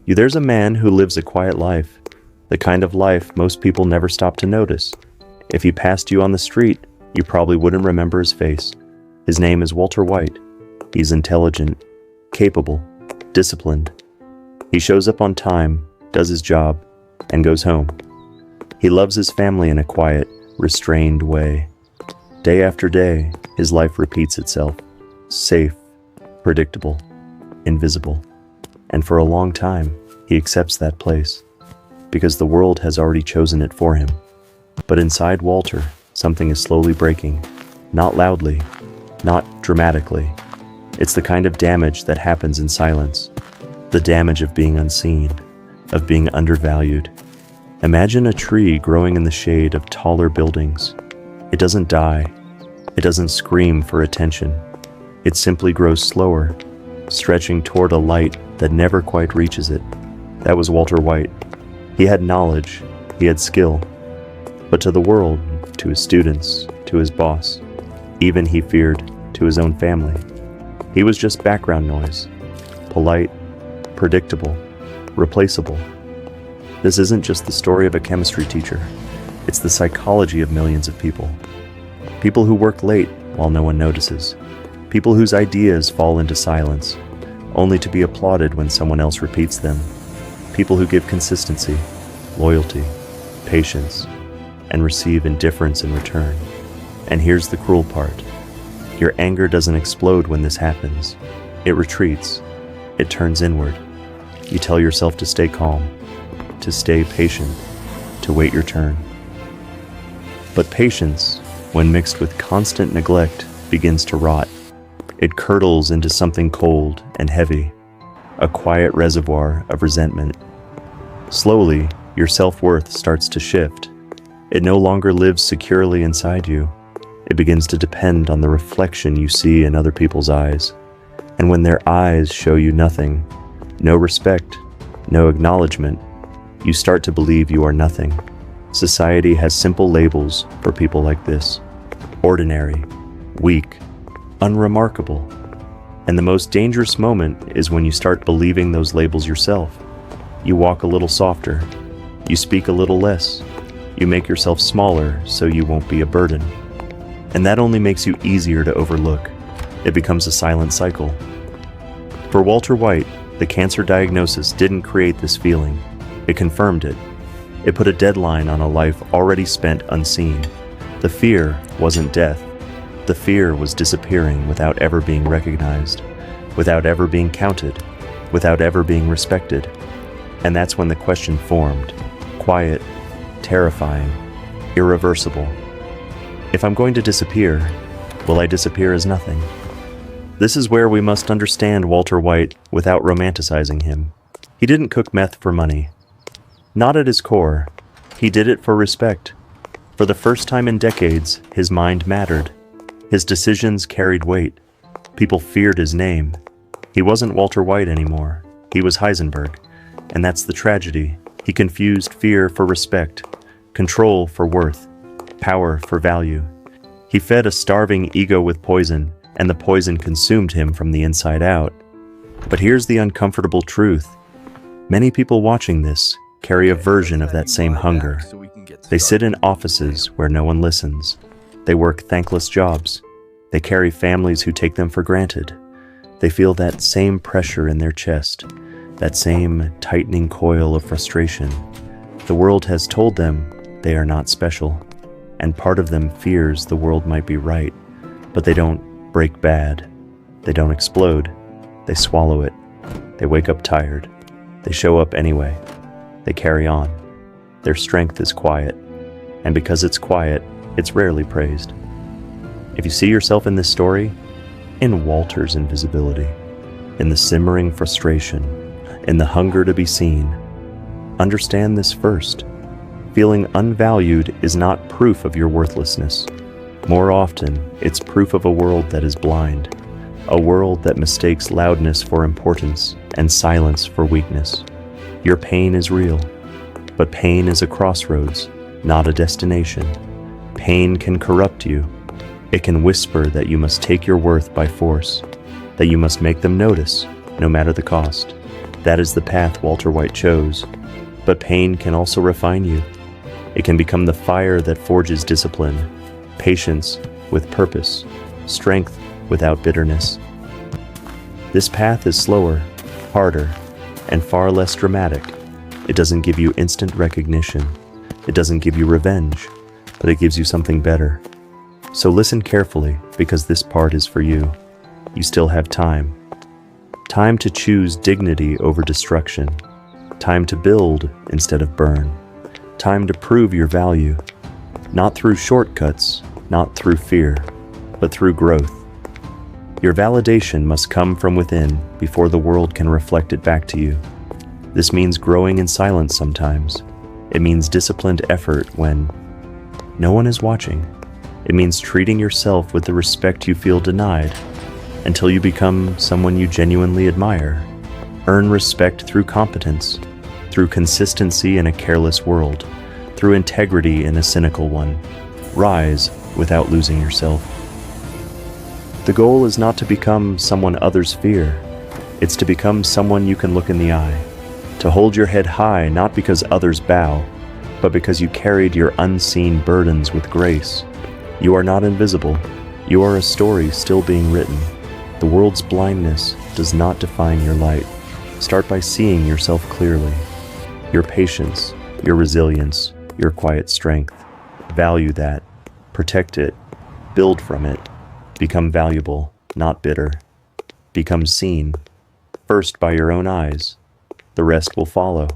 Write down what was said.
There's a man who lives a quiet life, the kind of life most people never stop to notice. If he passed you on the street, you probably wouldn't remember his face. His name is Walter White. He's intelligent, capable, disciplined. He shows up on time, does his job, and goes home. He loves his family in a quiet, restrained way. Day after day, his life repeats itself. Safe, predictable, invisible. And for a long time, he accepts that place, because the world has already chosen it for him. But inside Walter, something is slowly breaking. Not loudly, not dramatically. It's the kind of damage that happens in silence. The damage of being unseen, of being undervalued. Imagine a tree growing in the shade of taller buildings. It doesn't die. It doesn't scream for attention. It simply grows slower, stretching toward a light that never quite reaches it. That was Walter White. He had knowledge, he had skill. But to the world, to his students, to his boss, even he feared to his own family. He was just background noise, polite, predictable, replaceable. This isn't just the story of a chemistry teacher. It's the psychology of millions of people. People who work late while no one notices. People whose ideas fall into silence, only to be applauded when someone else repeats them. People who give consistency, loyalty, patience, and receive indifference in return. And here's the cruel part. Your anger doesn't explode when this happens. It retreats. It turns inward. You tell yourself to stay calm, to stay patient, to wait your turn. But patience, when mixed with constant neglect, begins to rot. It curdles into something cold and heavy, a quiet reservoir of resentment. Slowly, your self-worth starts to shift. It no longer lives securely inside you. It begins to depend on the reflection you see in other people's eyes. And when their eyes show you nothing, no respect, no acknowledgement, you start to believe you are nothing. Society has simple labels for people like this: ordinary, weak, unremarkable. And the most dangerous moment is when you start believing those labels yourself. You walk a little softer. You speak a little less. You make yourself smaller so you won't be a burden. And that only makes you easier to overlook. It becomes a silent cycle. For Walter White, the cancer diagnosis didn't create this feeling. It confirmed it. It put a deadline on a life already spent unseen. The fear wasn't death. The fear was disappearing without ever being recognized, without ever being counted, without ever being respected. And that's when the question formed: quiet, terrifying, irreversible. If I'm going to disappear, will I disappear as nothing? This is where we must understand Walter White without romanticizing him. He didn't cook meth for money. Not at his core. He did it for respect. For the first time in decades, his mind mattered. His decisions carried weight. People feared his name. He wasn't Walter White anymore. He was Heisenberg. And that's the tragedy. He confused fear for respect, control for worth, power for value. He fed a starving ego with poison, and the poison consumed him from the inside out. But here's the uncomfortable truth. Many people watching this carry a version of that same hunger. They sit in offices where no one listens. They work thankless jobs. They carry families who take them for granted. They feel that same pressure in their chest, that same tightening coil of frustration. The world has told them they are not special, and part of them fears the world might be right, but they don't break bad. They don't explode. They swallow it. They wake up tired. They show up anyway. They carry on. Their strength is quiet, and because it's quiet, it's rarely praised. If you see yourself in this story, in Walter's invisibility, in the simmering frustration, in the hunger to be seen, understand this first. Feeling unvalued is not proof of your worthlessness. More often, it's proof of a world that is blind, a world that mistakes loudness for importance and silence for weakness. Your pain is real, but pain is a crossroads, not a destination. Pain can corrupt you. It can whisper that you must take your worth by force, that you must make them notice, no matter the cost. That is the path Walter White chose. But pain can also refine you. It can become the fire that forges discipline, patience with purpose, strength without bitterness. This path is slower, harder, and far less dramatic. It doesn't give you instant recognition. It doesn't give you revenge, but it gives you something better. So listen carefully, because this part is for you. You still have time. Time to choose dignity over destruction. Time to build instead of burn. Time to prove your value, not through shortcuts, not through fear, but through growth. Your validation must come from within before the world can reflect it back to you. This means growing in silence sometimes. It means disciplined effort when no one is watching. It means treating yourself with the respect you feel denied until you become someone you genuinely admire. Earn respect through competence, through consistency in a careless world, through integrity in a cynical one. Rise without losing yourself. The goal is not to become someone others fear. It's to become someone you can look in the eye. To hold your head high not because others bow, but because you carried your unseen burdens with grace. You are not invisible. You are a story still being written. The world's blindness does not define your light. Start by seeing yourself clearly. Your patience, your resilience, your quiet strength. Value that. Protect it. Build from it. Become valuable, not bitter. Become seen, first by your own eyes. The rest will follow.